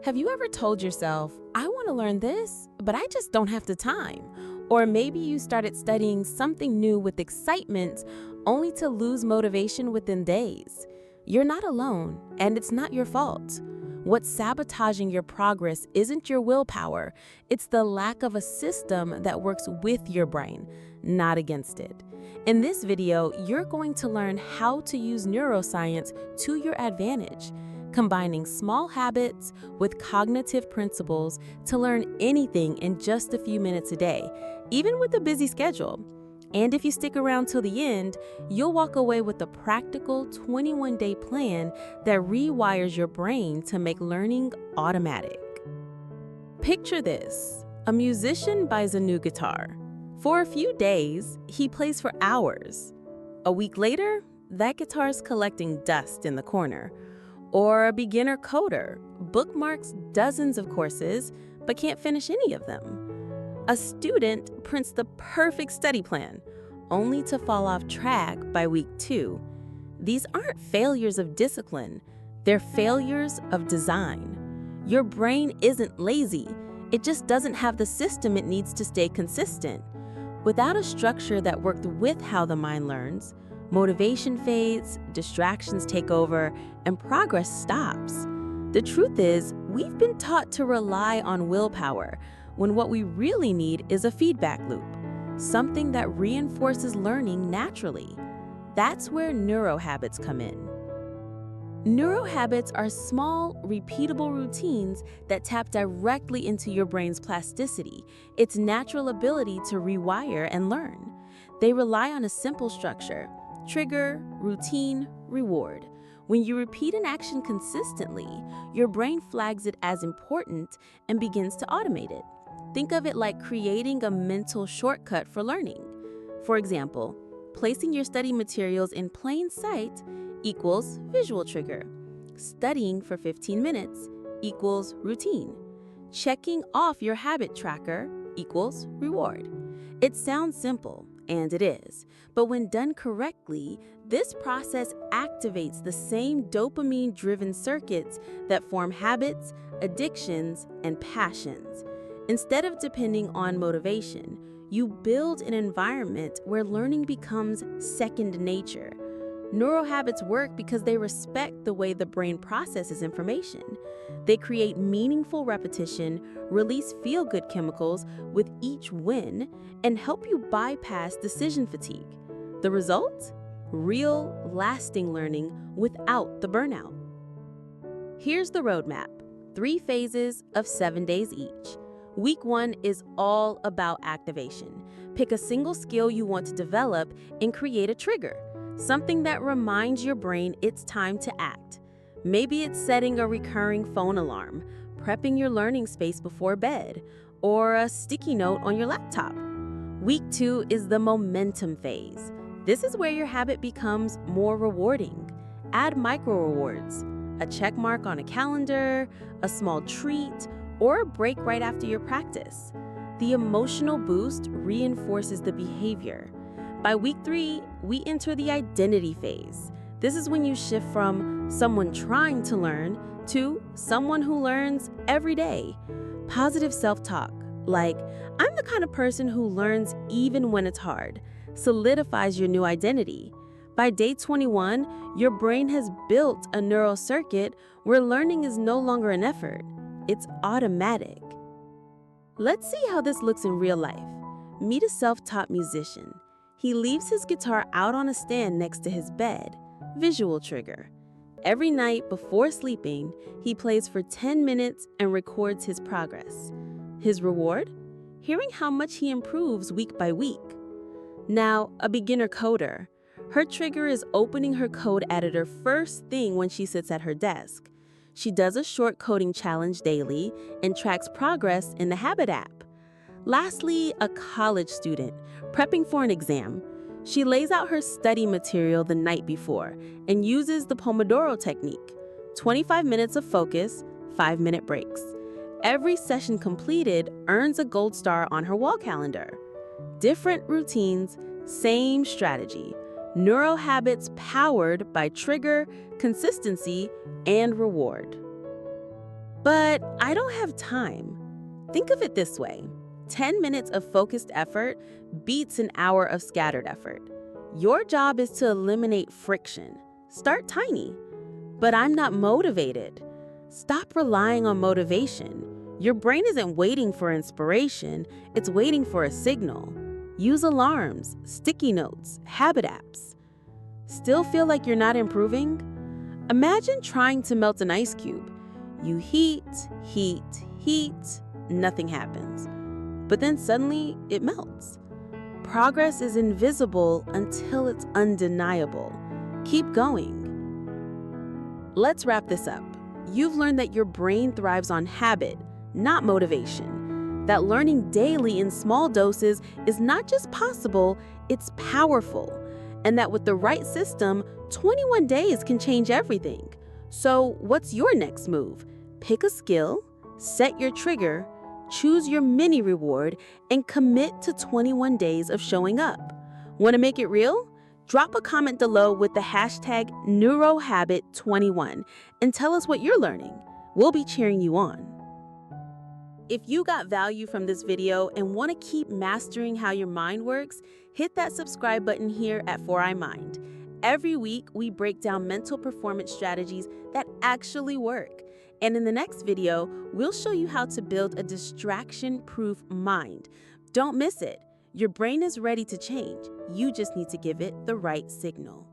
Have you ever told yourself, I want to learn this, but I just don't have the time? Or maybe you started studying something new with excitement only to lose motivation within days. You're not alone, and it's not your fault. What's sabotaging your progress isn't your willpower, it's the lack of a system that works with your brain, not against it. In this video, you're going to learn how to use neuroscience to your advantage, combining small habits with cognitive principles to learn anything in just a few minutes a day, even with a busy schedule. And if you stick around till the end, you'll walk away with a practical 21-day plan that rewires your brain to make learning automatic. Picture this: a musician buys a new guitar. For a few days, he plays for hours. A week later, that guitar's collecting dust in the corner. Or a beginner coder bookmarks dozens of courses but can't finish any of them. A student prints the perfect study plan, only to fall off track by week 2. These aren't failures of discipline, they're failures of design. Your brain isn't lazy, it just doesn't have the system it needs to stay consistent. Without a structure that worked with how the mind learns, motivation fades, distractions take over, and progress stops. The truth is, we've been taught to rely on willpower, when what we really need is a feedback loop, something that reinforces learning naturally. That's where neuro-habits come in. Neuro-habits are small, repeatable routines that tap directly into your brain's plasticity, its natural ability to rewire and learn. They rely on a simple structure: trigger, routine, reward. When you repeat an action consistently, your brain flags it as important and begins to automate it. Think of it like creating a mental shortcut for learning. For example, placing your study materials in plain sight equals visual trigger. Studying for 15 minutes equals routine. Checking off your habit tracker equals reward. It sounds simple, and it is, but when done correctly, this process activates the same dopamine-driven circuits that form habits, addictions, and passions. Instead of depending on motivation, you build an environment where learning becomes second nature. Neurohabits work because they respect the way the brain processes information. They create meaningful repetition, release feel-good chemicals with each win, and help you bypass decision fatigue. The result? Real, lasting learning without the burnout. Here's the roadmap: 3 phases of 7 days each. Week 1 is all about activation. Pick a single skill you want to develop and create a trigger, something that reminds your brain it's time to act. Maybe it's setting a recurring phone alarm, prepping your learning space before bed, or a sticky note on your laptop. Week 2 is the momentum phase. This is where your habit becomes more rewarding. Add micro rewards, a check mark on a calendar, a small treat, or a break right after your practice. The emotional boost reinforces the behavior. By week 3, we enter the identity phase. This is when you shift from someone trying to learn to someone who learns every day. Positive self-talk, like, I'm the kind of person who learns even when it's hard, solidifies your new identity. By day 21, your brain has built a neural circuit where learning is no longer an effort. It's automatic. Let's see how this looks in real life. Meet a self-taught musician. He leaves his guitar out on a stand next to his bed. Visual trigger. Every night before sleeping, he plays for 10 minutes and records his progress. His reward? Hearing how much he improves week by week. Now, a beginner coder. Her trigger is opening her code editor first thing when she sits at her desk. She does a short coding challenge daily and tracks progress in the Habit app. Lastly, a college student prepping for an exam. She lays out her study material the night before and uses the Pomodoro technique: 25 minutes of focus, 5-minute breaks. Every session completed earns a gold star on her wall calendar. Different routines, same strategy. Neuro-habits powered by trigger, consistency, and reward. But I don't have time. Think of it this way. 10 minutes of focused effort beats an hour of scattered effort. Your job is to eliminate friction. Start tiny. But I'm not motivated. Stop relying on motivation. Your brain isn't waiting for inspiration, it's waiting for a signal. Use alarms, sticky notes, habit apps. Still feel like you're not improving? Imagine trying to melt an ice cube. You heat, nothing happens. But then suddenly it melts. Progress is invisible until it's undeniable. Keep going. Let's wrap this up. You've learned that your brain thrives on habit, not motivation. That learning daily in small doses is not just possible, it's powerful. And that with the right system, 21 days can change everything. So what's your next move? Pick a skill, set your trigger, choose your mini reward, and commit to 21 days of showing up. Want to make it real? Drop a comment below with the hashtag neuro-habit21 and tell us what you're learning. We'll be cheering you on. If you got value from this video and want to keep mastering how your mind works, hit that subscribe button here at 4iMind. Every week, we break down mental performance strategies that actually work. And in the next video, we'll show you how to build a distraction-proof mind. Don't miss it. Your brain is ready to change. You just need to give it the right signal.